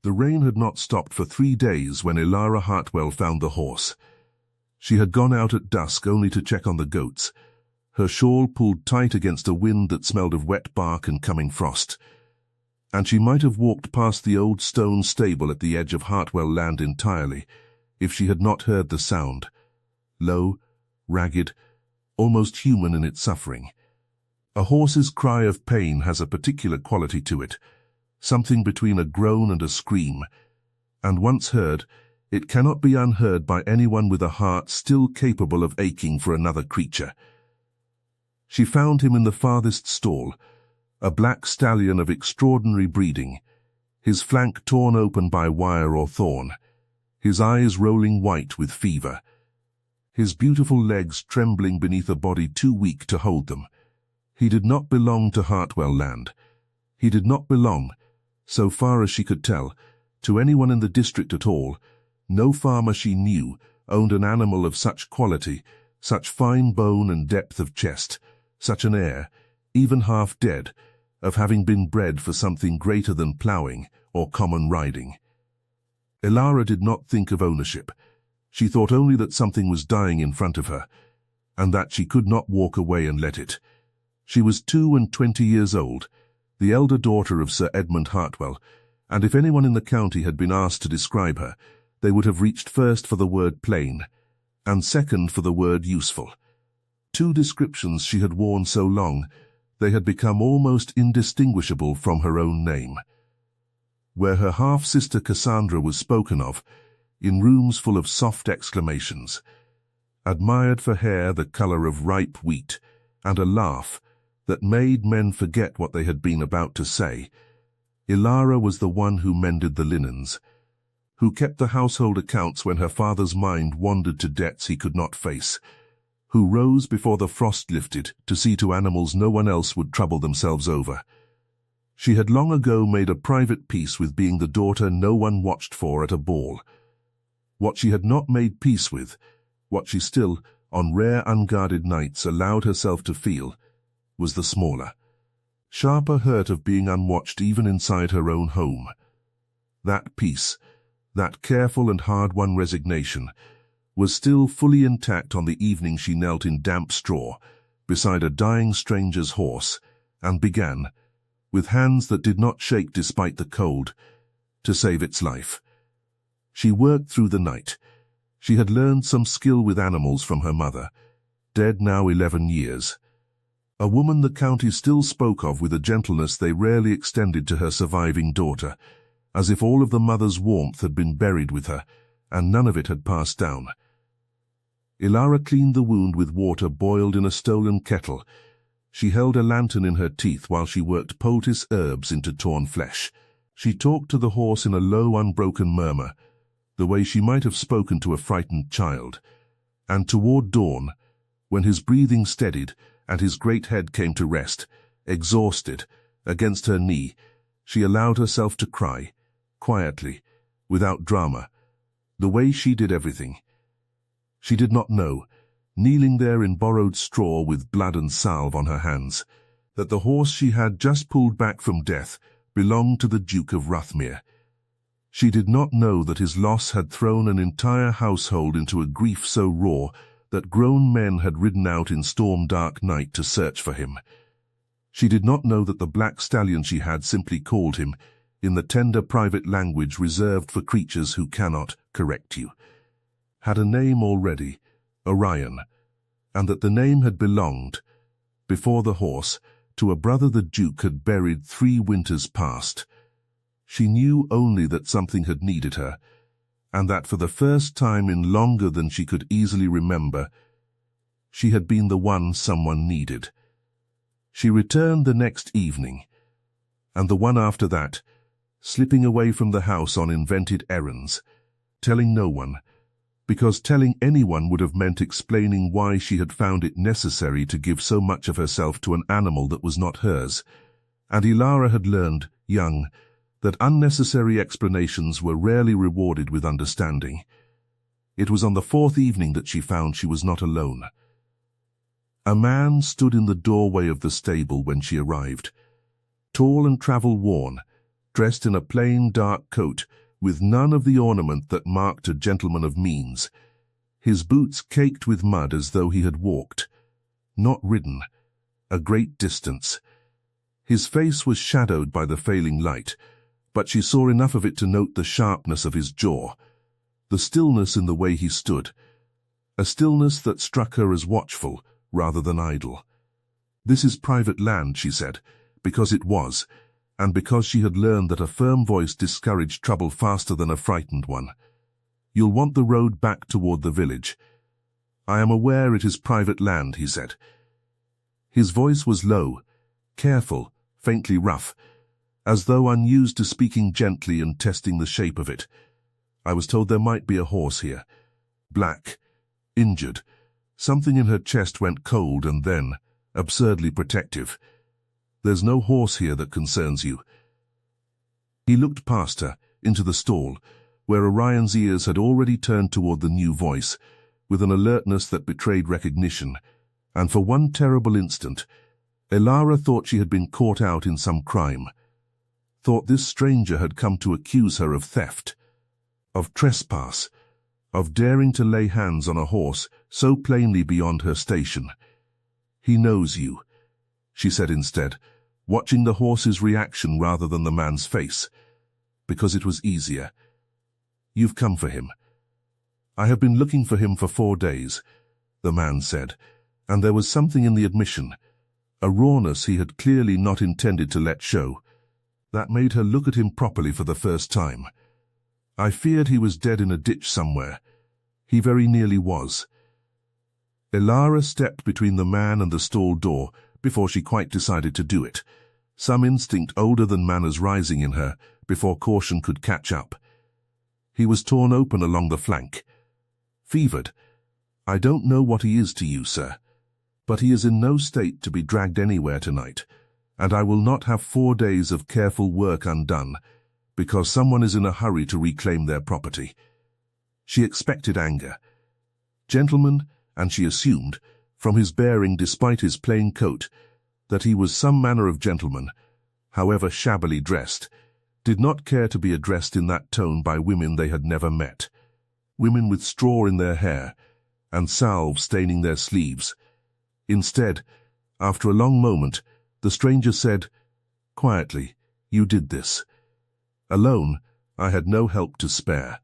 The rain had not stopped for 3 days when Elara Hartwell found the horse. She had gone out at dusk only to check on the goats, her shawl pulled tight against a wind that smelled of wet bark and coming frost. And she might have walked past the old stone stable at the edge of Hartwell land entirely, if she had not heard the sound. Low, ragged, almost human in its suffering. A horse's cry of pain has a particular quality to it, something between a groan and a scream, and once heard, it cannot be unheard by anyone with a heart still capable of aching for another creature. She found him in the farthest stall, a black stallion of extraordinary breeding, his flank torn open by wire or thorn, his eyes rolling white with fever, his beautiful legs trembling beneath a body too weak to hold them. He did not belong to Hartwell land. He did not belong, so far as she could tell, to anyone in the district at all. No farmer she knew owned an animal of such quality, such fine bone and depth of chest, such an air, even half dead, of having been bred for something greater than ploughing or common riding. Elara did not think of ownership. She thought only that something was dying in front of her, and that she could not walk away and let it. She was 22 years old, the elder daughter of Sir Edmund Hartwell, and if anyone in the county had been asked to describe her, they would have reached first for the word plain, and second for the word useful. 2 descriptions she had worn so long, they had become almost indistinguishable from her own name. Where her half-sister Cassandra was spoken of, in rooms full of soft exclamations, admired for hair the colour of ripe wheat, and a laugh that made men forget what they had been about to say, Elara was the one who mended the linens, who kept the household accounts when her father's mind wandered to debts he could not face, who rose before the frost lifted to see to animals no one else would trouble themselves over. She had long ago made a private peace with being the daughter no one watched for at a ball. What she had not made peace with, what she still, on rare unguarded nights, allowed herself to feel, was the smaller, sharper hurt of being unwatched even inside her own home. That peace, that careful and hard-won resignation, was still fully intact on the evening she knelt in damp straw beside a dying stranger's horse and began, with hands that did not shake despite the cold, to save its life. She worked through the night. She had learned some skill with animals from her mother, dead now 11 years. A woman the county still spoke of with a gentleness they rarely extended to her surviving daughter, as if all of the mother's warmth had been buried with her, and none of it had passed down. Elara cleaned the wound with water boiled in a stolen kettle. She held a lantern in her teeth while she worked poultice herbs into torn flesh. She talked to the horse in a low, unbroken murmur, the way she might have spoken to a frightened child. And toward dawn, when his breathing steadied and his great head came to rest, exhausted, against her knee, she allowed herself to cry, quietly, without drama, the way she did everything. She did not know, kneeling there in borrowed straw with blood and salve on her hands, that the horse she had just pulled back from death belonged to the Duke of Rothmere. She did not know that his loss had thrown an entire household into a grief so raw that grown men had ridden out in storm-dark night to search for him. She did not know that the black stallion she had simply called him, in the tender private language reserved for creatures who cannot correct you, had a name already, Orion, and that the name had belonged, before the horse, to a brother the Duke had buried 3 winters past. She knew only that something had needed her, and that for the first time in longer than she could easily remember, she had been the one someone needed. She returned the next evening, and the one after that, slipping away from the house on invented errands, telling no one, because telling anyone would have meant explaining why she had found it necessary to give so much of herself to an animal that was not hers, and Elara had learned, young, that unnecessary explanations were rarely rewarded with understanding. It was on the 4th evening that she found she was not alone. A man stood in the doorway of the stable when she arrived, tall and travel-worn, dressed in a plain dark coat with none of the ornament that marked a gentleman of means, his boots caked with mud as though he had walked, not ridden, a great distance. His face was shadowed by the failing light, but she saw enough of it to note the sharpness of his jaw, the stillness in the way he stood, a stillness that struck her as watchful rather than idle. "This is private land," she said, because it was, and because she had learned that a firm voice discouraged trouble faster than a frightened one. "You'll want the road back toward the village." "I am aware it is private land," he said. His voice was low, careful, faintly rough, as though unused to speaking gently and testing the shape of it. "I was told there might be a horse here. Black, injured." Something in her chest went cold and then, absurdly protective. "There's no horse here that concerns you." He looked past her, into the stall, where Orion's ears had already turned toward the new voice, with an alertness that betrayed recognition, and for one terrible instant, Elara thought she had been caught out in some crime, thought this stranger had come to accuse her of theft, of trespass, of daring to lay hands on a horse so plainly beyond her station. "He knows you," she said instead, watching the horse's reaction rather than the man's face, because it was easier. "You've come for him." "I have been looking for him for 4 days," the man said, and there was something in the admission, a rawness he had clearly not intended to let show, that made her look at him properly for the first time. "I feared he was dead in a ditch somewhere. He very nearly was." Elara stepped between the man and the stall door before she quite decided to do it, some instinct older than manners rising in her before caution could catch up. He was torn open along the flank. Fevered. "I don't know what he is to you, sir, but he is in no state to be dragged anywhere tonight, and I will not have 4 days of careful work undone because someone is in a hurry to reclaim their property." She expected anger. Gentleman, and she assumed, from his bearing despite his plain coat, that he was some manner of gentleman, however shabbily dressed, did not care to be addressed in that tone by women they had never met, women with straw in their hair and salve staining their sleeves. Instead, after a long moment, the stranger said, quietly, "You did this. Alone, I had no help to spare."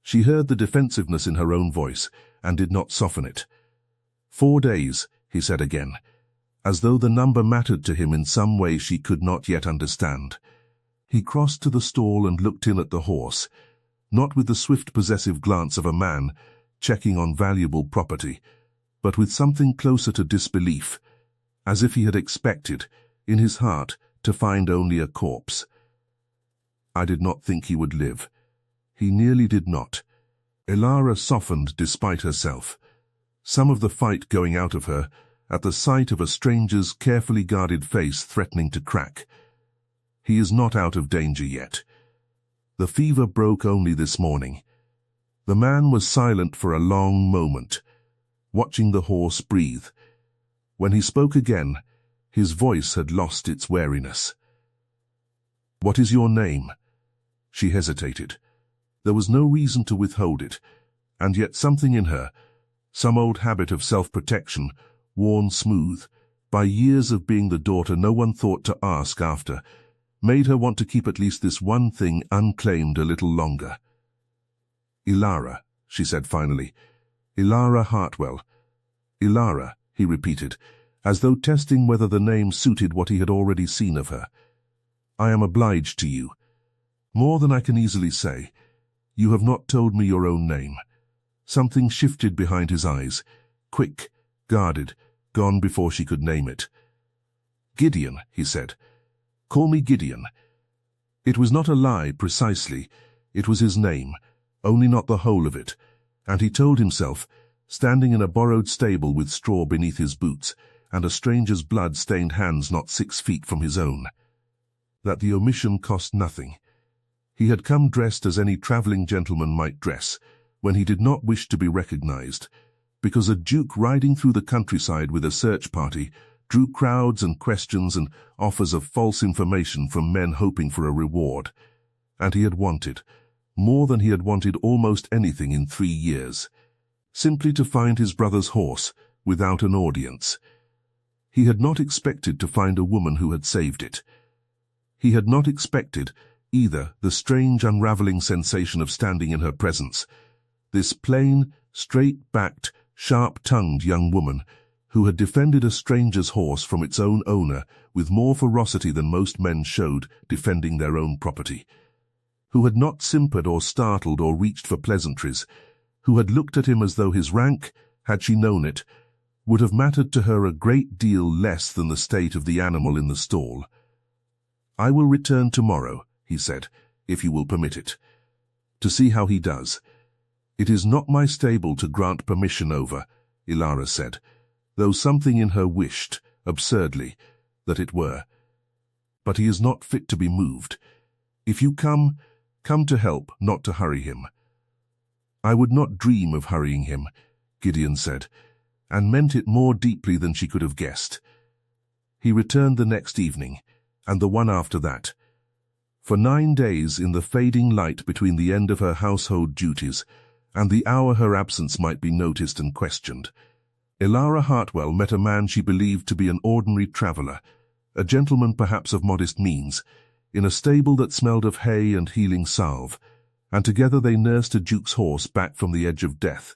She heard the defensiveness in her own voice and did not soften it. 4 days, he said again, as though the number mattered to him in some way she could not yet understand. He crossed to the stall and looked in at the horse, not with the swift possessive glance of a man checking on valuable property, but with something closer to disbelief, as if he had expected, in his heart, to find only a corpse. "I did not think he would live." He nearly did not. Elara softened despite herself, some of the fight going out of her at the sight of a stranger's carefully guarded face threatening to crack. "He is not out of danger yet. The fever broke only this morning." The man was silent for a long moment, watching the horse breathe. When he spoke again, his voice had lost its wariness. "What is your name?" She hesitated. There was no reason to withhold it, and yet something in her, some old habit of self-protection, worn smooth, by years of being the daughter no one thought to ask after, made her want to keep at least this one thing unclaimed a little longer. "Elara," she said finally. "Elara Hartwell." "Elara," he repeated, as though testing whether the name suited what he had already seen of her. "I am obliged to you. More than I can easily say. You have not told me your own name." Something shifted behind his eyes, quick, guarded, gone before she could name it. "Gideon," he said. "Call me Gideon." It was not a lie, precisely. It was his name, only not the whole of it, and he told himself, standing in a borrowed stable with straw beneath his boots and a stranger's blood-stained hands not 6 feet from his own, that the omission cost nothing. He had come dressed as any travelling gentleman might dress, when he did not wish to be recognized, because a duke riding through the countryside with a search party drew crowds and questions and offers of false information from men hoping for a reward. And he had wanted, more than he had wanted almost anything in 3 years, simply to find his brother's horse without an audience. He had not expected to find a woman who had saved it. He had not expected, either, the strange unraveling sensation of standing in her presence, this plain, straight-backed, sharp-tongued young woman who had defended a stranger's horse from its own owner with more ferocity than most men showed defending their own property, who had not simpered or startled or reached for pleasantries, who had looked at him as though his rank, had she known it, would have mattered to her a great deal less than the state of the animal in the stall. "I will return tomorrow," he said, "if you will permit it, to see how he does." "It is not my stable to grant permission over," Elara said, though something in her wished, absurdly, that it were. "But he is not fit to be moved. If you come to help, not to hurry him." "I would not dream of hurrying him," Gideon said, and meant it more deeply than she could have guessed. He returned the next evening, and the one after that. For 9 days, in the fading light between the end of her household duties and the hour her absence might be noticed and questioned, Elara Hartwell met a man she believed to be an ordinary traveller, a gentleman perhaps of modest means, in a stable that smelled of hay and healing salve, and together they nursed a duke's horse back from the edge of death,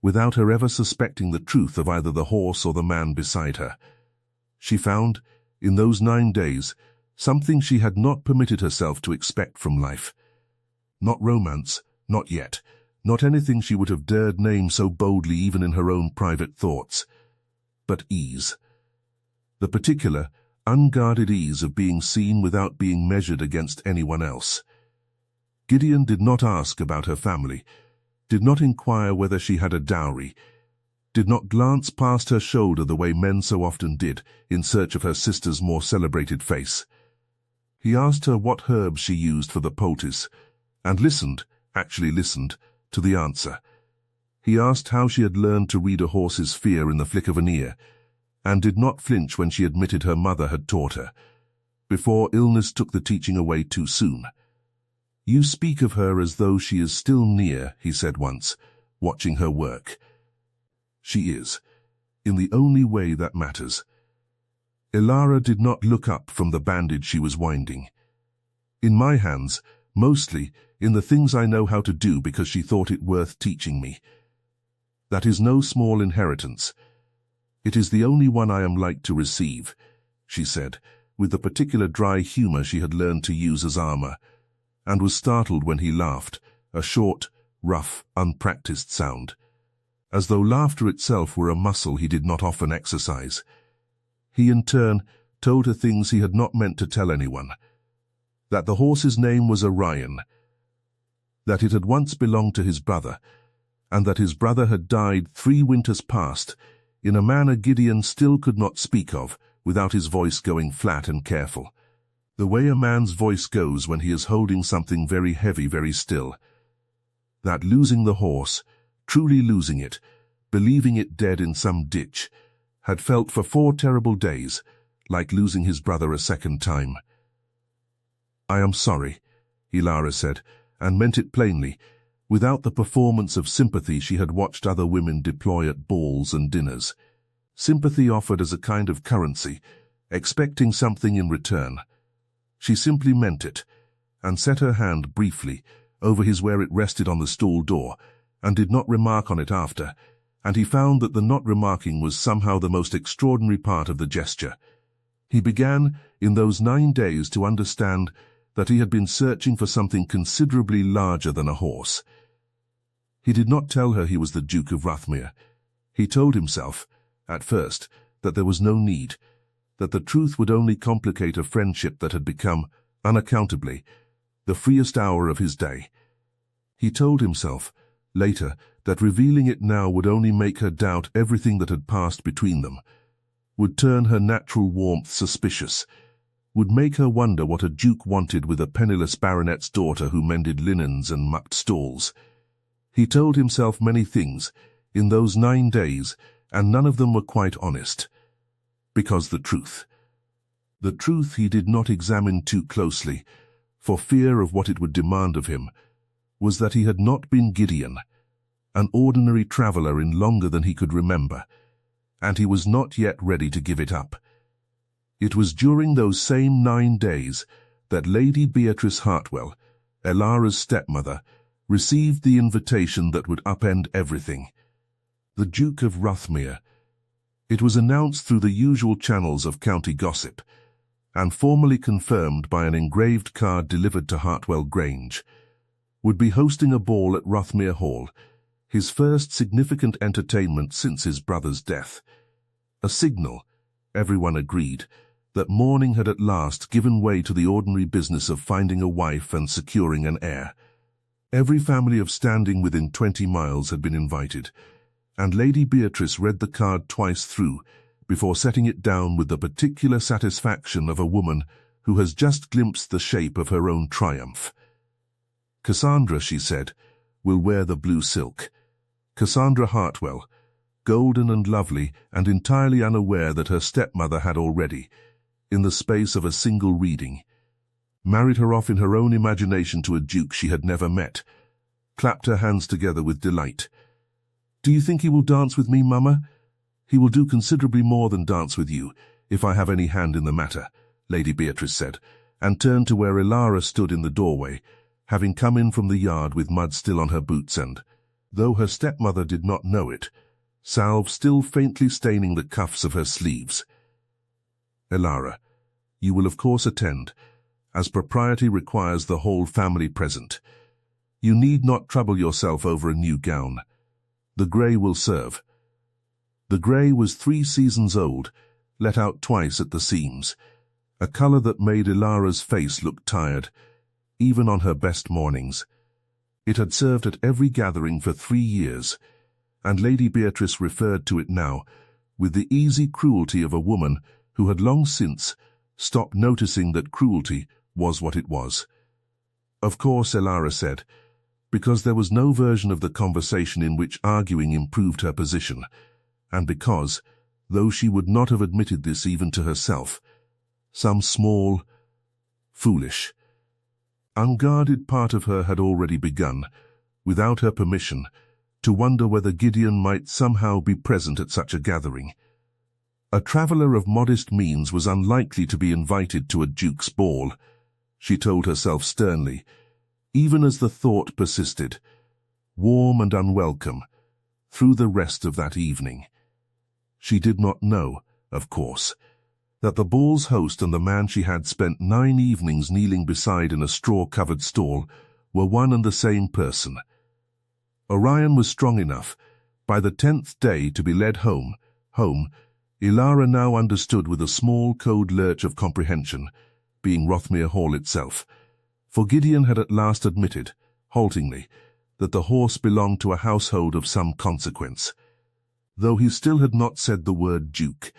without her ever suspecting the truth of either the horse or the man beside her. She found, in those 9 days, something she had not permitted herself to expect from life. Not romance, not yet, not anything she would have dared name so boldly even in her own private thoughts, but ease. The particular, unguarded ease of being seen without being measured against anyone else. Gideon did not ask about her family, did not inquire whether she had a dowry, did not glance past her shoulder the way men so often did in search of her sister's more celebrated face. He asked her what herbs she used for the poultice, and listened, actually listened, to the answer. He asked how she had learned to read a horse's fear in the flick of an ear, and did not flinch when she admitted her mother had taught her, before illness took the teaching away too soon. "You speak of her as though she is still near," he said once, watching her work. "She is, in the only way that matters." Elara did not look up from the bandage she was winding. "In my hands, mostly, in the things I know how to do because she thought it worth teaching me. That is no small inheritance. It is the only one I am like to receive," she said, with the particular dry humor she had learned to use as armor, and was startled when he laughed, a short, rough, unpracticed sound, as though laughter itself were a muscle he did not often exercise. He in turn told her things he had not meant to tell anyone, that the horse's name was Orion, that it had once belonged to his brother, and that his brother had died 3 winters past, in a manner Gideon still could not speak of without his voice going flat and careful, the way a man's voice goes when he is holding something very heavy very still. That losing the horse, truly losing it, believing it dead in some ditch, had felt for 4 terrible days like losing his brother a second time. "I am sorry," Elara said, and meant it plainly, without the performance of sympathy she had watched other women deploy at balls and dinners. Sympathy offered as a kind of currency, expecting something in return. She simply meant it, and set her hand briefly over his where it rested on the stall door, and did not remark on it after, and he found that the not remarking was somehow the most extraordinary part of the gesture. He began, in those 9 days, to understand that he had been searching for something considerably larger than a horse. He did not tell her he was the Duke of Rothmere. He told himself, at first, that there was no need, that the truth would only complicate a friendship that had become, unaccountably, the freest hour of his day. He told himself, later, that revealing it now would only make her doubt everything that had passed between them, would turn her natural warmth suspicious, would make her wonder what a duke wanted with a penniless baronet's daughter who mended linens and mucked stalls. He told himself many things in those 9 days, and none of them were quite honest. Because the truth he did not examine too closely, for fear of what it would demand of him, was that he had not been Gideon, an ordinary traveller in longer than he could remember, and he was not yet ready to give it up. It was during those same 9 days that Lady Beatrice Hartwell, Elara's stepmother, received the invitation that would upend everything. The Duke of Rothmere. It was announced through the usual channels of county gossip, and formally confirmed by an engraved card delivered to Hartwell Grange, would be hosting a ball at Rothmere Hall, his first significant entertainment since his brother's death. A signal, everyone agreed, that mourning had at last given way to the ordinary business of finding a wife and securing an heir. Every family of standing within 20 miles had been invited, and Lady Beatrice read the card twice through before setting it down with the particular satisfaction of a woman who has just glimpsed the shape of her own triumph. Cassandra, she said, will wear the blue silk. Cassandra Hartwell, golden and lovely and entirely unaware that her stepmother had already, in the space of a single reading, married her off in her own imagination to a duke she had never met, clapped her hands together with delight. "Do you think he will dance with me, Mama?" "He will do considerably more than dance with you, if I have any hand in the matter," Lady Beatrice said, and turned to where Elara stood in the doorway, having come in from the yard with mud still on her boots and, though her stepmother did not know it, salve still faintly staining the cuffs of her sleeves. "Elara, you will of course attend, as propriety requires the whole family present. You need not trouble yourself over a new gown. The grey will serve." The grey was 3 seasons old, let out twice at the seams, a colour that made Elara's face look tired, even on her best mornings. It had served at every gathering for 3 years, and Lady Beatrice referred to it now with the easy cruelty of a woman who had long since stopped noticing that cruelty was what it was. "Of course," Elara said, because there was no version of the conversation in which arguing improved her position, and because, though she would not have admitted this even to herself, some small, foolish, unguarded part of her had already begun, without her permission, to wonder whether Gideon might somehow be present at such a gathering. A traveller of modest means was unlikely to be invited to a duke's ball, she told herself sternly, even as the thought persisted, warm and unwelcome, through the rest of that evening. She did not know, of course, that the ball's host and the man she had spent 9 evenings kneeling beside in a straw-covered stall were one and the same person. Orion was strong enough, by the 10th day, to be led home. Elara now understood with a small cold lurch of comprehension, being Rothmere Hall itself, for Gideon had at last admitted, haltingly, that the horse belonged to a household of some consequence. Though he still had not said the word duke,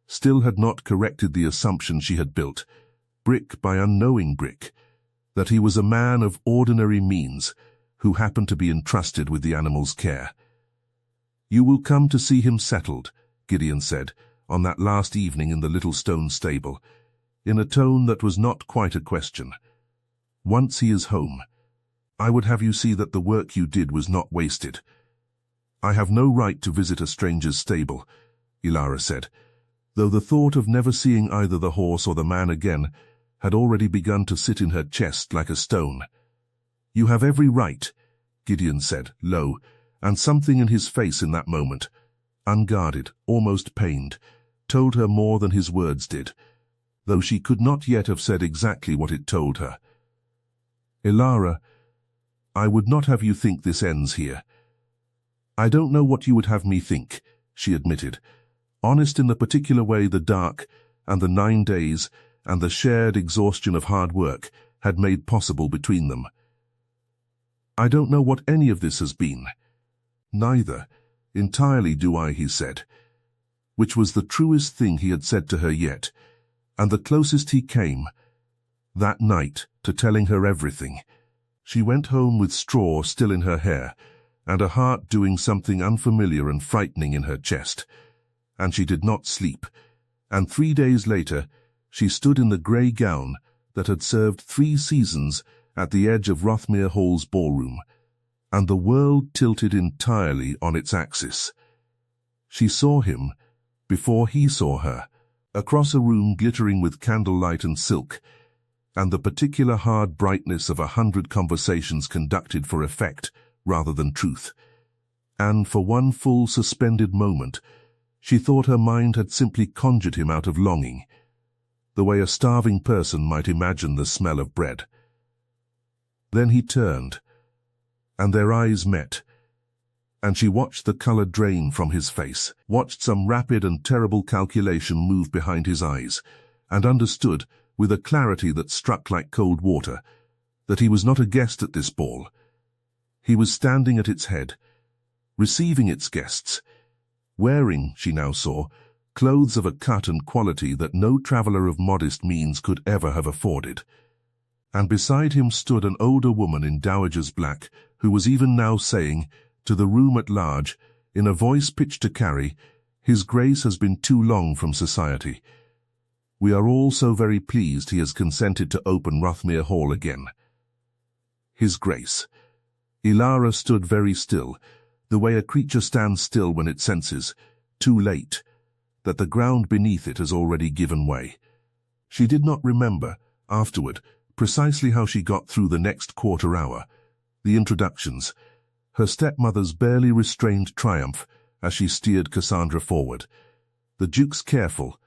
still had not corrected the assumption she had built, brick by unknowing brick, that he was a man of ordinary means who happened to be entrusted with the animal's care. "You will come to see him settled," Gideon said, on that last evening in the little stone stable, in a tone that was not quite a question. "Once he is home, I would have you see that the work you did was not wasted." "I have no right to visit a stranger's stable," Elara said, though the thought of never seeing either the horse or the man again had already begun to sit in her chest like a stone. "You have every right," Gideon said, low, and something in his face in that moment, unguarded, almost pained, told her more than his words did, though she could not yet have said exactly what it told her. "Elara, I would not have you think this ends here." "I don't know what you would have me think," she admitted, honest in the particular way the dark and the 9 days and the shared exhaustion of hard work had made possible between them. "I don't know what any of this has been." "Neither, entirely do I," he said, which was the truest thing he had said to her yet, and the closest he came, that night, to telling her everything. She went home with straw still in her hair, and a heart doing something unfamiliar and frightening in her chest, and she did not sleep, And 3 days later, she stood in the grey gown that had served 3 seasons at the edge of Rothmere Hall's ballroom, and the world tilted entirely on its axis. She saw him, before he saw her, across a room glittering with candlelight and silk, and the particular hard brightness of 100 conversations conducted for effect rather than truth. And for one full suspended moment, she thought her mind had simply conjured him out of longing, the way a starving person might imagine the smell of bread. Then he turned, and their eyes met, and she watched the color drain from his face, watched some rapid and terrible calculation move behind his eyes, and understood, with a clarity that struck like cold water, that he was not a guest at this ball. He was standing at its head, receiving its guests, wearing, she now saw, clothes of a cut and quality that no traveller of modest means could ever have afforded. And beside him stood an older woman in dowager's black, who was even now saying, to the room at large, in a voice pitched to carry, "His Grace has been too long from society. We are all so very pleased he has consented to open Rothmere Hall again." His Grace. Elara stood very still, the way a creature stands still when it senses, too late, that the ground beneath it has already given way. She did not remember, afterward, precisely how she got through the next quarter hour, the introductions, her stepmother's barely restrained triumph as she steered Cassandra forward, the Duke's careful,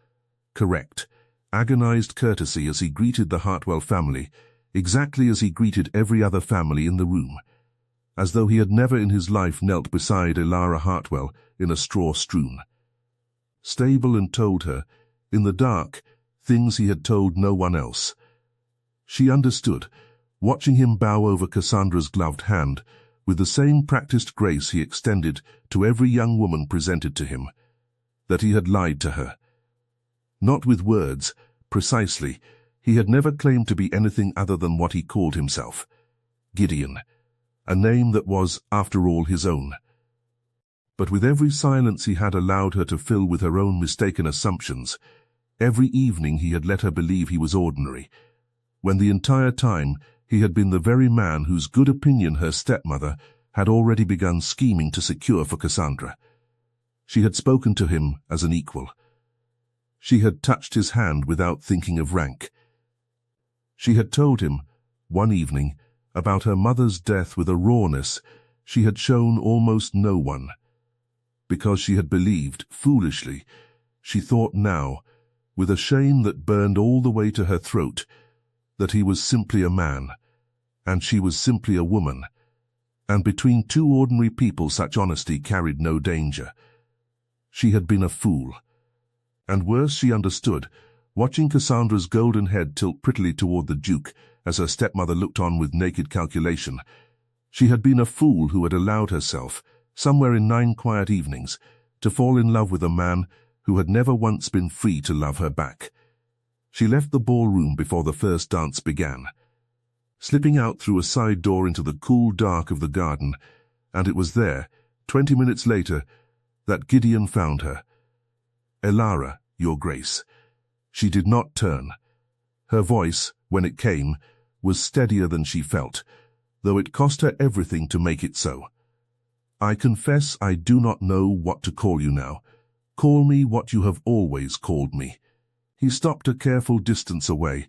correct, agonized courtesy as he greeted the Hartwell family, exactly as he greeted every other family in the room, as though he had never in his life knelt beside Elara Hartwell in a straw strewn. Stable and told her, in the dark, things he had told no one else. She understood, watching him bow over Cassandra's gloved hand, with the same practiced grace he extended to every young woman presented to him, that he had lied to her. Not with words, precisely, he had never claimed to be anything other than what he called himself, Gideon, a name that was, after all, his own. But with every silence he had allowed her to fill with her own mistaken assumptions, every evening he had let her believe he was ordinary, when the entire time he had been the very man whose good opinion her stepmother had already begun scheming to secure for Cassandra. She had spoken to him as an equal. She had touched his hand without thinking of rank. She had told him, one evening, about her mother's death with a rawness she had shown almost no one, because she had believed, foolishly, she thought now, with a shame that burned all the way to her throat, that he was simply a man, and she was simply a woman, and between two ordinary people such honesty carried no danger. She had been a fool. And worse, she understood, watching Cassandra's golden head tilt prettily toward the Duke as her stepmother looked on with naked calculation. She had been a fool who had allowed herself, somewhere in 9 quiet evenings, to fall in love with a man who had never once been free to love her back. She left the ballroom before the first dance began, slipping out through a side door into the cool dark of the garden, and it was there, 20 minutes later, that Gideon found her. "Elara, Your Grace." She did not turn. Her voice, when it came, was steadier than she felt, though it cost her everything to make it so. "I confess I do not know what to call you now. Call me what you have always called me." He stopped a careful distance away,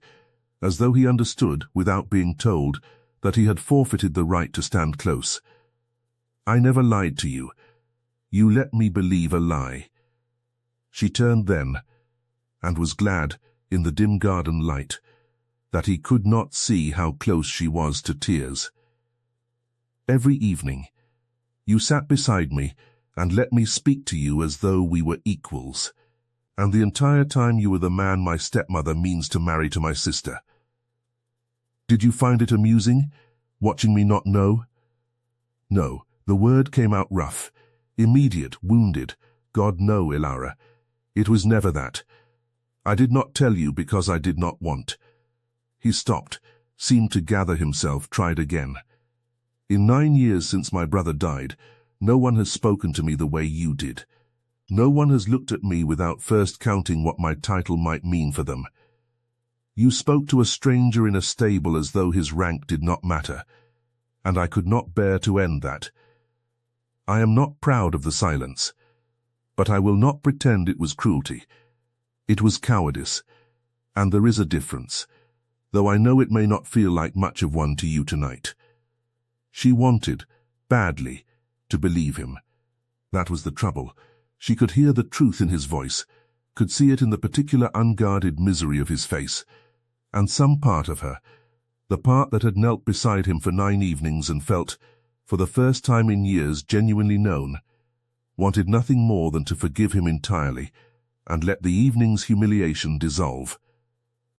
as though he understood, without being told, that he had forfeited the right to stand close. "I never lied to you. You let me believe a lie." She turned then, and was glad, in the dim garden light, that he could not see how close she was to tears. "Every evening, you sat beside me and let me speak to you as though we were equals, and the entire time you were the man my stepmother means to marry to my sister. Did you find it amusing, watching me not know?" "No," the word came out rough, immediate, wounded. "God, no, Elara. It was never that. I did not tell you because I did not want." He stopped, seemed to gather himself, tried again. "In 9 years since my brother died, no one has spoken to me the way you did. No one has looked at me without first counting what my title might mean for them. You spoke to a stranger in a stable as though his rank did not matter, and I could not bear to end that. I am not proud of the silence, but I will not pretend it was cruelty. It was cowardice, and there is a difference, though I know it may not feel like much of one to you tonight. She wanted, badly, to believe him. That was the trouble. She could hear the truth in his voice, could see it in the particular unguarded misery of his face, and some part of her, the part that had knelt beside him for 9 evenings and felt, for the first time in years, genuinely known, wanted nothing more than to forgive him entirely and let the evening's humiliation dissolve.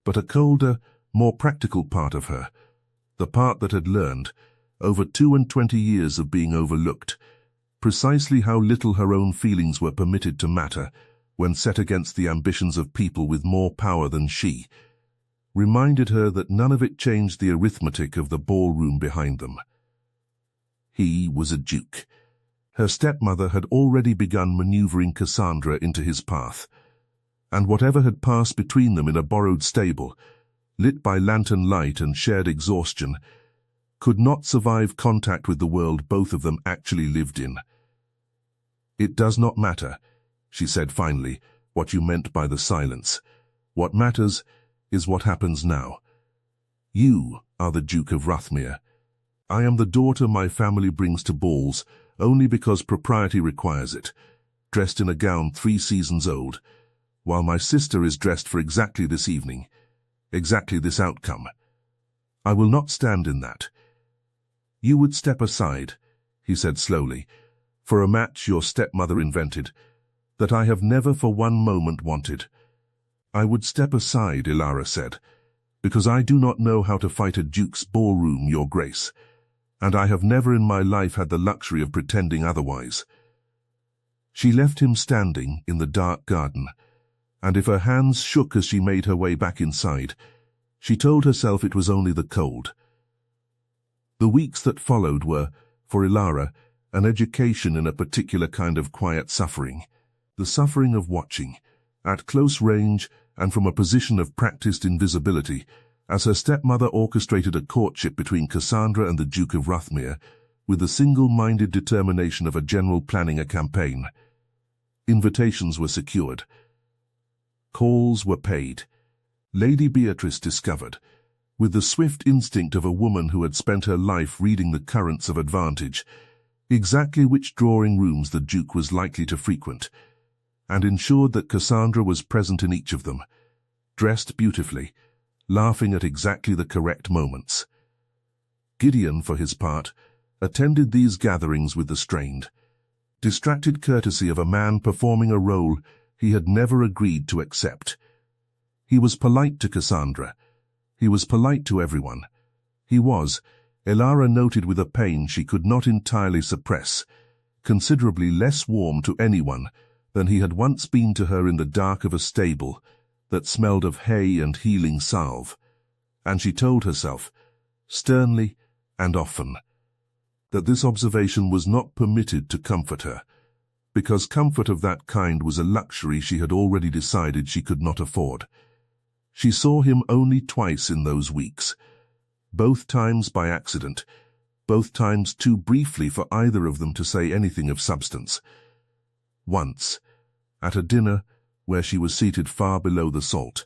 But a colder, more practical part of her, the part that had learned, over 22 years of being overlooked, precisely how little her own feelings were permitted to matter when set against the ambitions of people with more power than she, reminded her that none of it changed the arithmetic of the ballroom behind them. He was a duke. Her stepmother had already begun maneuvering Cassandra into his path, and whatever had passed between them in a borrowed stable, lit by lantern light and shared exhaustion, could not survive contact with the world both of them actually lived in. "It does not matter," she said finally, "what you meant by the silence. What matters is what happens now. You are the Duke of Rothmere. I am the daughter my family brings to balls only because propriety requires it, dressed in a gown 3 seasons old, while my sister is dressed for exactly this evening, exactly this outcome. I will not stand in that. You would step aside," he said slowly, "for a match your stepmother invented, that I have never for one moment wanted." "I would step aside," Elara said, "because I do not know how to fight a duke's ballroom, your grace, and I have never in my life had the luxury of pretending otherwise." She left him standing in the dark garden, and if her hands shook as she made her way back inside, she told herself it was only the cold. The weeks that followed were, for Elara, an education in a particular kind of quiet suffering, the suffering of watching, at close range and from a position of practiced invisibility, as her stepmother orchestrated a courtship between Cassandra and the Duke of Rothmere, with the single-minded determination of a general planning a campaign. Invitations were secured. Calls were paid. Lady Beatrice discovered, with the swift instinct of a woman who had spent her life reading the currents of advantage, exactly which drawing rooms the Duke was likely to frequent, and ensured that Cassandra was present in each of them, dressed beautifully, laughing at exactly the correct moments. Gideon, for his part, attended these gatherings with the strained, distracted courtesy of a man performing a role he had never agreed to accept. He was polite to Cassandra. He was polite to everyone. He was, Elara noted with a pain she could not entirely suppress, considerably less warm to anyone than he had once been to her in the dark of a stable that smelled of hay and healing salve, and she told herself, sternly and often, that this observation was not permitted to comfort her, because comfort of that kind was a luxury she had already decided she could not afford. She saw him only twice in those weeks, both times by accident, both times too briefly for either of them to say anything of substance. Once, at a dinner where she was seated far below the salt,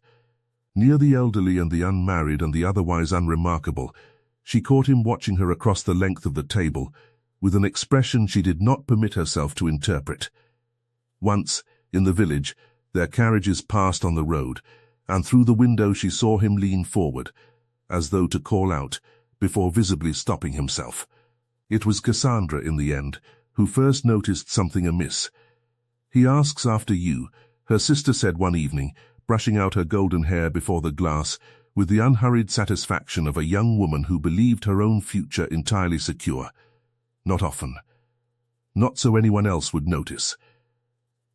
near the elderly and the unmarried and the otherwise unremarkable, she caught him watching her across the length of the table with an expression she did not permit herself to interpret. Once, in the village, their carriages passed on the road, and through the window she saw him lean forward, as though to call out, before visibly stopping himself. It was Cassandra, in the end, who first noticed something amiss. "He asks after you," her sister said one evening, brushing out her golden hair before the glass, with the unhurried satisfaction of a young woman who believed her own future entirely secure. "Not often. Not so anyone else would notice.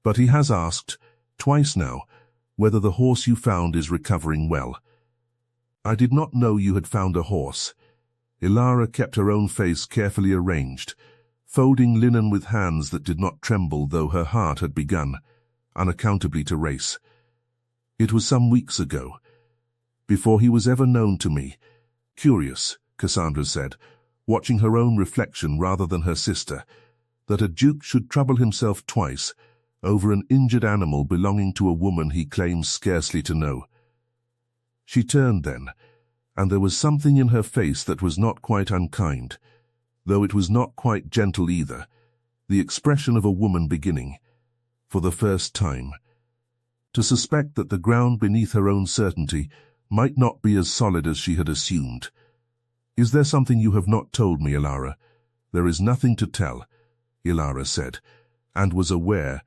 But he has asked, twice now, whether the horse you found is recovering well." "I did not know you had found a horse." Elara kept her own face carefully arranged, folding linen with hands that did not tremble though her heart had begun, unaccountably to race. It was some weeks ago, before he was ever known to me. Curious, Cassandra said, watching her own reflection rather than her sister, that a duke should trouble himself twice over an injured animal belonging to a woman he claims scarcely to know. She turned then, and there was something in her face that was not quite unkind, though it was not quite gentle either, the expression of a woman beginning, for the first time, to suspect that the ground beneath her own certainty might not be as solid as she had assumed. "Is there something you have not told me, Elara?" "There is nothing to tell," Elara said, and was aware,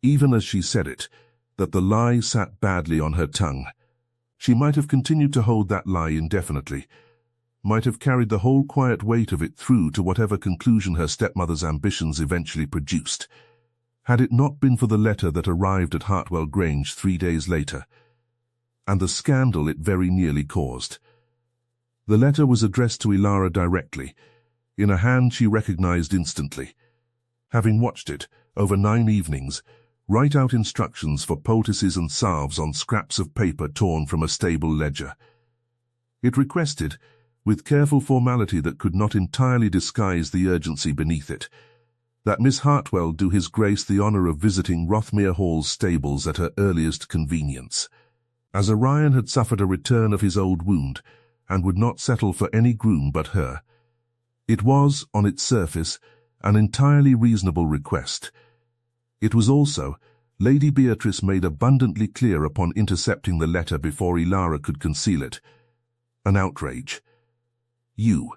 even as she said it, that the lie sat badly on her tongue. She might have continued to hold that lie indefinitely, might have carried the whole quiet weight of it through to whatever conclusion her stepmother's ambitions eventually produced, had it not been for the letter that arrived at Hartwell Grange 3 days later, and the scandal it very nearly caused. The letter was addressed to Elara directly, in a hand she recognized instantly. Having watched it, over 9 evenings, write out instructions for poultices and salves on scraps of paper torn from a stable ledger. It requested, with careful formality that could not entirely disguise the urgency beneath it, that Miss Hartwell do His Grace the honour of visiting Rothmere Hall's stables at her earliest convenience. As Orion had suffered a return of his old wound, and would not settle for any groom but her, it was, on its surface, an entirely reasonable request. It was also, Lady Beatrice made abundantly clear upon intercepting the letter before Elara could conceal it, an outrage. "You,"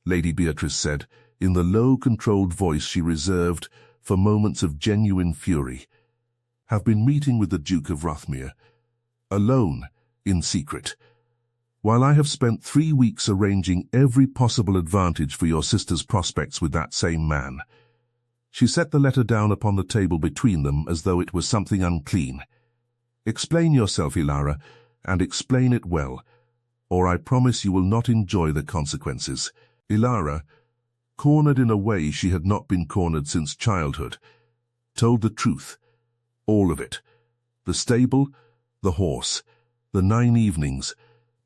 Lady Beatrice said, in the low, controlled voice she reserved for moments of genuine fury, "have been meeting with the Duke of Rothmere, alone, in secret, while I have spent 3 weeks arranging every possible advantage for your sister's prospects with that same man." She set the letter down upon the table between them as though it was something unclean. "Explain yourself, Elara, and explain it well, or I promise you will not enjoy the consequences." Elara, cornered in a way she had not been cornered since childhood, told the truth, all of it. The stable, the horse, the 9 evenings,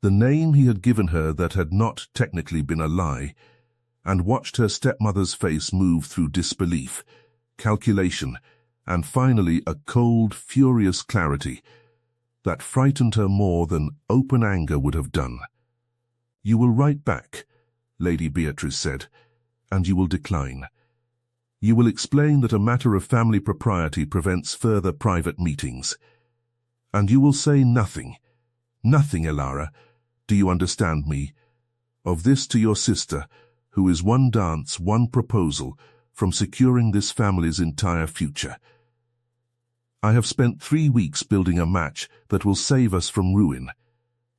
the name he had given her that had not technically been a lie, and watched her stepmother's face move through disbelief, calculation, and finally a cold, furious clarity that frightened her more than open anger would have done. "You will write back," Lady Beatrice said, "and you will decline. You will explain that a matter of family propriety prevents further private meetings. And you will say nothing, Elara, do you understand me, of this to your sister, who is one dance, one proposal from securing this family's entire future. I have spent 3 weeks building a match that will save us from ruin,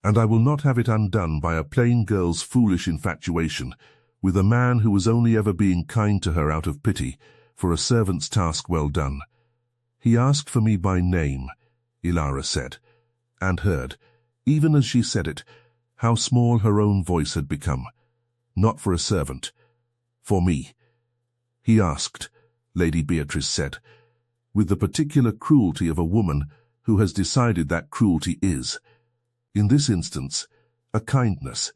and I will not have it undone by a plain girl's foolish infatuation with a man who was only ever being kind to her out of pity for a servant's task well done. He asked for me by name," Elara said, and heard, even as she said it, how small her own voice had become. "Not for a servant. For me." "He asked," Lady Beatrice said, with the particular cruelty of a woman who has decided that cruelty is, in this instance, a kindness,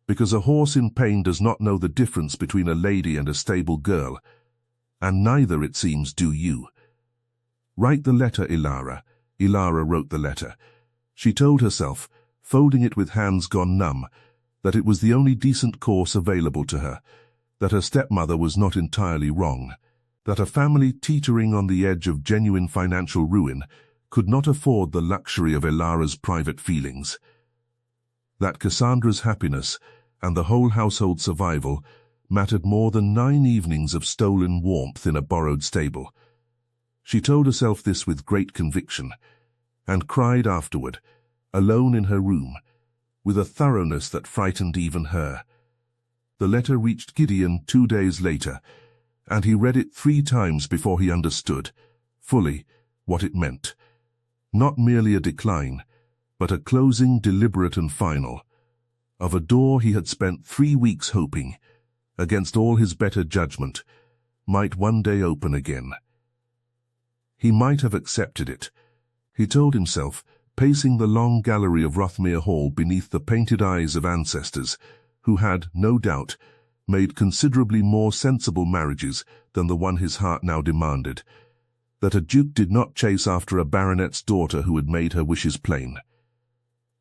because a horse in pain does not know the difference between a lady and a stable girl, and neither, it seems, do you. "Write the letter, Elara." Elara wrote the letter. She told herself, folding it with hands gone numb, that it was the only decent course available to her, that her stepmother was not entirely wrong, that a family teetering on the edge of genuine financial ruin could not afford the luxury of Elara's private feelings, that Cassandra's happiness and the whole household survival mattered more than 9 evenings of stolen warmth in a borrowed stable. She told herself this with great conviction, and cried afterward, alone in her room, with a thoroughness that frightened even her. The letter reached Gideon 2 days later, and he read it 3 times before he understood, fully, what it meant. Not merely a decline, but a closing deliberate and final, of a door he had spent 3 weeks hoping, against all his better judgment, might one day open again. He might have accepted it, he told himself, pacing the long gallery of Rothmere Hall beneath the painted eyes of ancestors who had, no doubt, made considerably more sensible marriages than the one his heart now demanded, that a duke did not chase after a baronet's daughter who had made her wishes plain.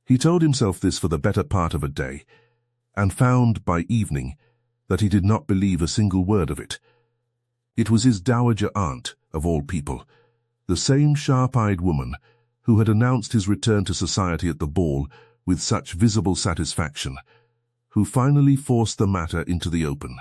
He told himself this for the better part of a day, and found, by evening, that he did not believe a single word of it. It was his dowager aunt, of all people, the same sharp-eyed woman who had announced his return to society at the ball with such visible satisfaction, who finally forced the matter into the open.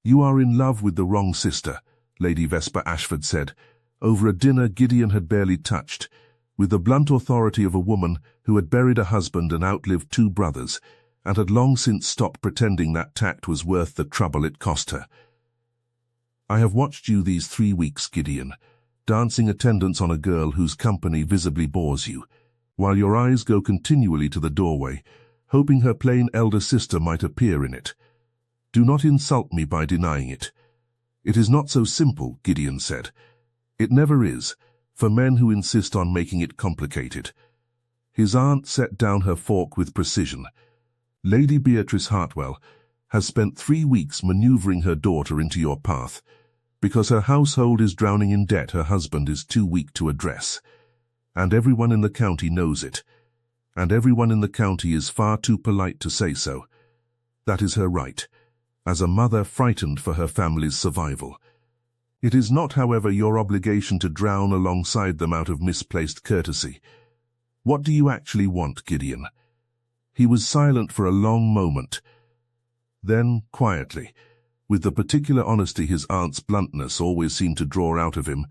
"You are in love with the wrong sister," Lady Vesper Ashford said, over a dinner Gideon had barely touched, with the blunt authority of a woman who had buried a husband and outlived 2 brothers, and had long since stopped pretending that tact was worth the trouble it cost her. "I have watched you these 3 weeks, Gideon, dancing attendance on a girl whose company visibly bores you, while your eyes go continually to the doorway, hoping her plain elder sister might appear in it. Do not insult me by denying it. It is not so simple," Gideon said. "It never is, for men who insist on making it complicated." His aunt set down her fork with precision. "Lady Beatrice Hartwell has spent 3 weeks maneuvering her daughter into your path, because her household is drowning in debt her husband is too weak to address. And everyone in the county knows it. And everyone in the county is far too polite to say so. That is her right, as a mother frightened for her family's survival. It is not, however, your obligation to drown alongside them out of misplaced courtesy. What do you actually want, Gideon?" He was silent for a long moment. Then, quietly, with the particular honesty his aunt's bluntness always seemed to draw out of him,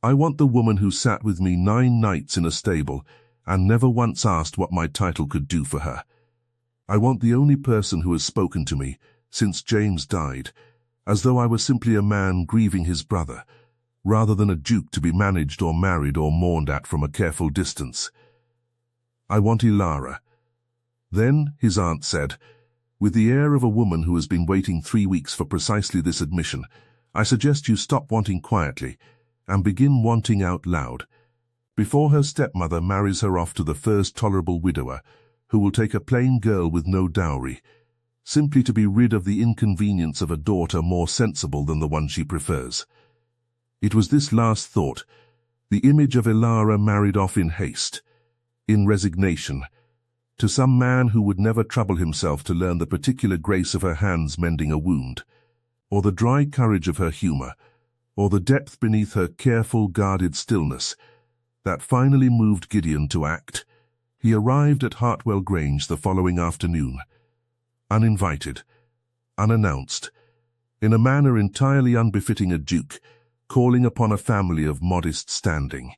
"I want the woman who sat with me 9 nights in a stable and never once asked what my title could do for her. I want the only person who has spoken to me, since James died, as though I were simply a man grieving his brother, rather than a duke to be managed or married or mourned at from a careful distance. I want Elara." Then, his aunt said, with the air of a woman who has been waiting 3 weeks for precisely this admission, "I suggest you stop wanting quietly and begin wanting out loud, before her stepmother marries her off to the first tolerable widower, who will take a plain girl with no dowry, simply to be rid of the inconvenience of a daughter more sensible than the one she prefers." It was this last thought, the image of Elara married off in haste, in resignation, to some man who would never trouble himself to learn the particular grace of her hands mending a wound, or the dry courage of her humor, or the depth beneath her careful, guarded stillness, that finally moved Gideon to act. He arrived at Hartwell Grange the following afternoon, uninvited, unannounced, in a manner entirely unbefitting a duke, calling upon a family of modest standing,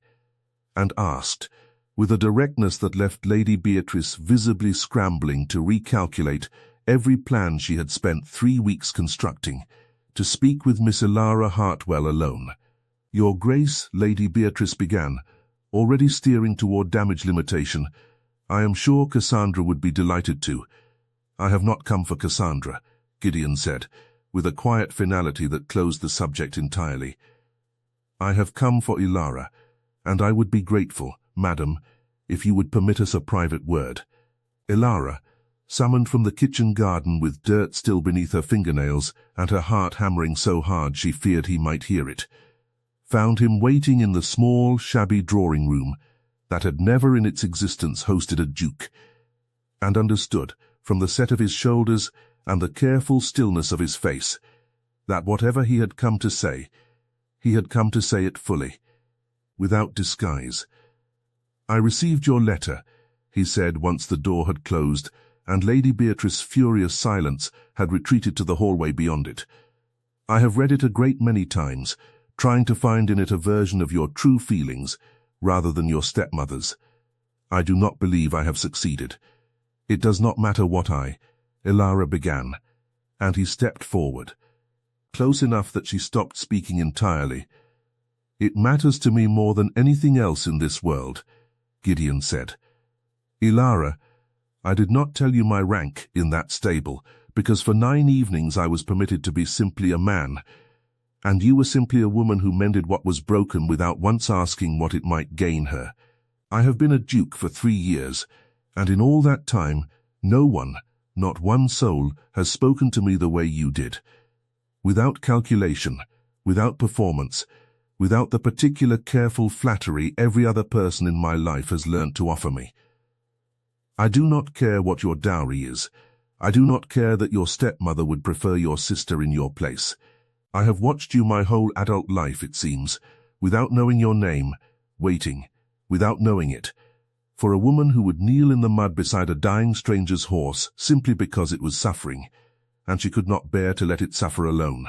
and asked, with a directness that left Lady Beatrice visibly scrambling to recalculate every plan she had spent 3 weeks constructing, to speak with Miss Elara Hartwell alone. "Your Grace," Lady Beatrice began, already steering toward damage limitation, "I am sure Cassandra would be delighted to." "I have not come for Cassandra," Gideon said, with a quiet finality that closed the subject entirely. "I have come for Elara, and I would be grateful, madam, if you would permit us a private word." Elara, summoned from the kitchen garden with dirt still beneath her fingernails and her heart hammering so hard she feared he might hear it, found him waiting in the small, shabby drawing-room that had never in its existence hosted a duke, and understood, from the set of his shoulders and the careful stillness of his face, that whatever he had come to say, he had come to say it fully, without disguise. "I received your letter," he said once the door had closed, and Lady Beatrice's furious silence had retreated to the hallway beyond it. "I have read it a great many times, trying to find in it a version of your true feelings, rather than your stepmother's. I do not believe I have succeeded. It does not matter what Elara began, and he stepped forward, close enough that she stopped speaking entirely. "It matters to me more than anything else in this world," Gideon said. "Elara, I did not tell you my rank in that stable, because for 9 evenings I was permitted to be simply a man. And you were simply a woman who mended what was broken without once asking what it might gain her. I have been a duke for 3 years, and in all that time, no one, not one soul, has spoken to me the way you did. Without calculation, without performance, without the particular careful flattery every other person in my life has learnt to offer me. I do not care what your dowry is. I do not care that your stepmother would prefer your sister in your place. I have watched you my whole adult life, it seems, without knowing your name, waiting, without knowing it, for a woman who would kneel in the mud beside a dying stranger's horse simply because it was suffering, and she could not bear to let it suffer alone.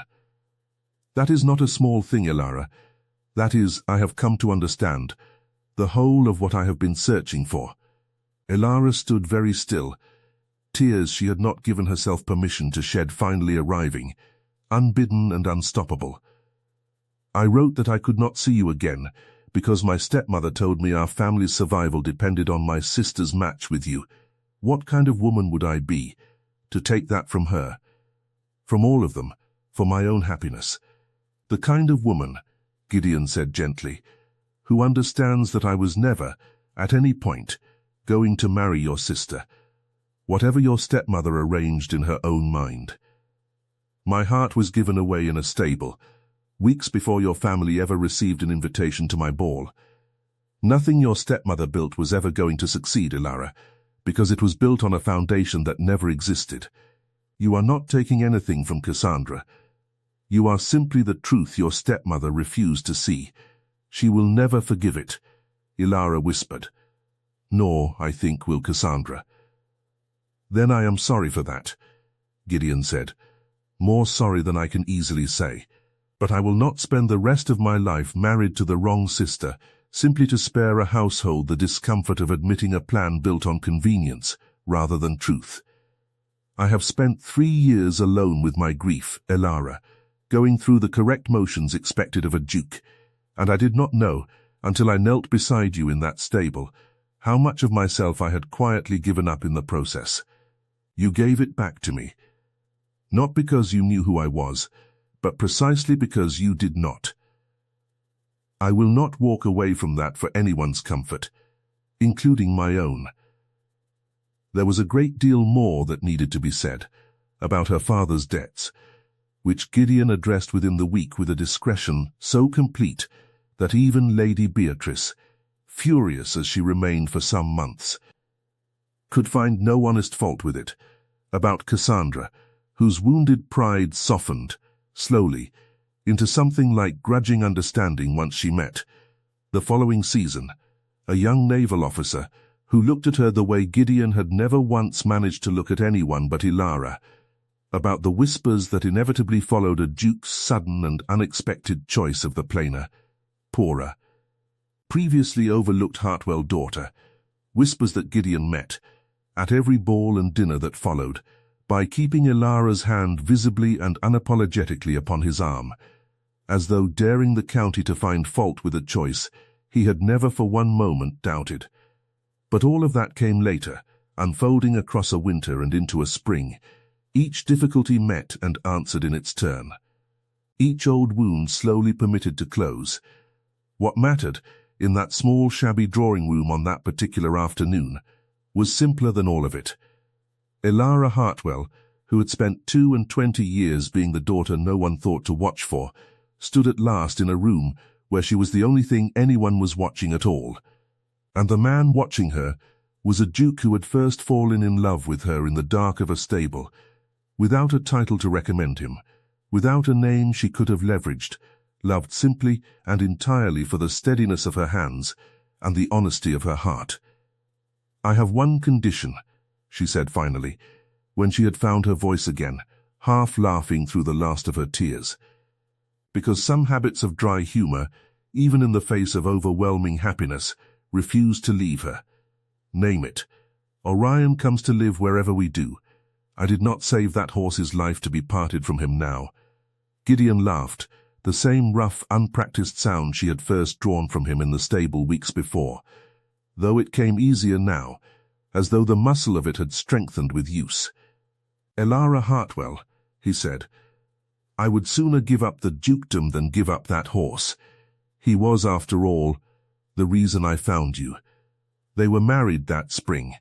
That is not a small thing, Elara. That is, I have come to understand, the whole of what I have been searching for. Elara stood very still. Tears she had not given herself permission to shed finally arriving, unbidden and unstoppable. I wrote that I could not see you again, because my stepmother told me our family's survival depended on my sister's match with you. What kind of woman would I be, to take that from her? From all of them, for my own happiness. The kind of woman, Gideon said gently, who understands that I was never, at any point, going to marry your sister, whatever your stepmother arranged in her own mind. My heart was given away in a stable, weeks before your family ever received an invitation to my ball. Nothing your stepmother built was ever going to succeed, Elara, because it was built on a foundation that never existed. You are not taking anything from Cassandra. You are simply the truth your stepmother refused to see. She will never forgive it, Elara whispered. Nor, I think, will Cassandra. Then I am sorry for that, Gideon said. More sorry than I can easily say. But I will not spend the rest of my life married to the wrong sister, simply to spare a household the discomfort of admitting a plan built on convenience rather than truth. I have spent 3 years alone with my grief, Elara, going through the correct motions expected of a duke, and I did not know, until I knelt beside you in that stable, how much of myself I had quietly given up in the process. You gave it back to me. Not because you knew who I was, but precisely because you did not. I will not walk away from that for anyone's comfort, including my own. There was a great deal more that needed to be said about her father's debts, which Gideon addressed within the week with a discretion so complete that even Lady Beatrice, furious as she remained for some months, could find no honest fault with it, about Cassandra, whose wounded pride softened, slowly, into something like grudging understanding once she met, the following season, a young naval officer who looked at her the way Gideon had never once managed to look at anyone but Elara, about the whispers that inevitably followed a duke's sudden and unexpected choice of the plainer, poorer, previously overlooked Hartwell daughter, whispers that Gideon met, at every ball and dinner that followed, by keeping Elara's hand visibly and unapologetically upon his arm, as though daring the county to find fault with a choice he had never for one moment doubted. But all of that came later, unfolding across a winter and into a spring, each difficulty met and answered in its turn. Each old wound slowly permitted to close. What mattered, in that small shabby drawing room on that particular afternoon, was simpler than all of it. Elara Hartwell, who had spent 22 years being the daughter no one thought to watch for, stood at last in a room where she was the only thing anyone was watching at all. And the man watching her was a duke who had first fallen in love with her in the dark of a stable, without a title to recommend him, without a name she could have leveraged, loved simply and entirely for the steadiness of her hands and the honesty of her heart. I have one condition, she said finally, when she had found her voice again, half laughing through the last of her tears. Because some habits of dry humor, even in the face of overwhelming happiness, refuse to leave her. Name it. Orion comes to live wherever we do. I did not save that horse's life to be parted from him now. Gideon laughed, the same rough, unpracticed sound she had first drawn from him in the stable weeks before, though it came easier now, as though the muscle of it had strengthened with use. Elara Hartwell, he said, I would sooner give up the dukedom than give up that horse. He was, after all, the reason I found you. They were married that spring,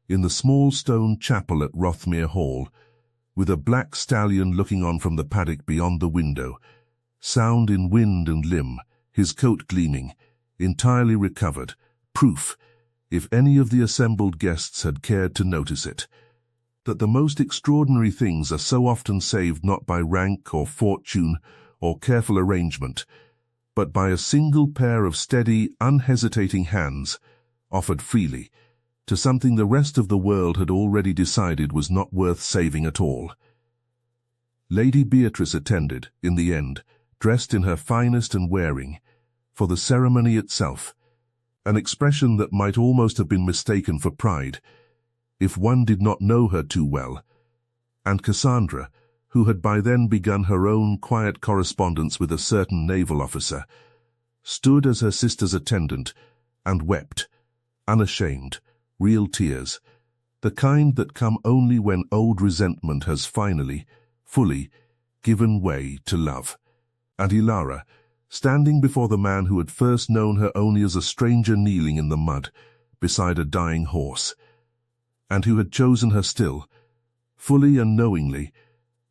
in the small stone chapel at Rothmere Hall, with a black stallion looking on from the paddock beyond the window, sound in wind and limb, his coat gleaming, entirely recovered, proof, if any of the assembled guests had cared to notice it, that the most extraordinary things are so often saved not by rank or fortune or careful arrangement, but by a single pair of steady, unhesitating hands, offered freely, to something the rest of the world had already decided was not worth saving at all. Lady Beatrice attended, in the end, dressed in her finest and wearing, for the ceremony itself, an expression that might almost have been mistaken for pride, if one did not know her too well, and Cassandra, who had by then begun her own quiet correspondence with a certain naval officer, stood as her sister's attendant and wept, unashamed, real tears, the kind that come only when old resentment has finally, fully, given way to love. And Elara, standing before the man who had first known her only as a stranger kneeling in the mud, beside a dying horse, and who had chosen her still, fully and knowingly,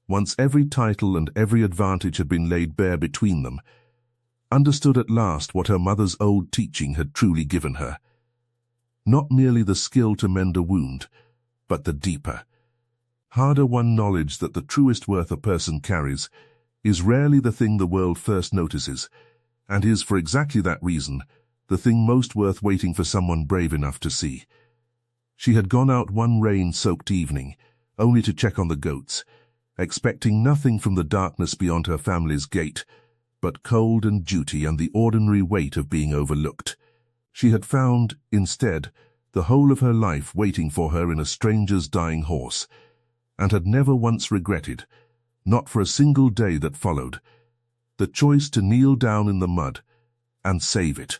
once every title and every advantage had been laid bare between them, understood at last what her mother's old teaching had truly given her. Not merely the skill to mend a wound, but the deeper, harder-won knowledge that the truest worth a person carries is rarely the thing the world first notices, and is, for exactly that reason, the thing most worth waiting for someone brave enough to see. She had gone out one rain-soaked evening, only to check on the goats, expecting nothing from the darkness beyond her family's gate, but cold and duty and the ordinary weight of being overlooked. She had found, instead, the whole of her life waiting for her in a stranger's dying horse, and had never once regretted, not for a single day that followed, the choice to kneel down in the mud and save it.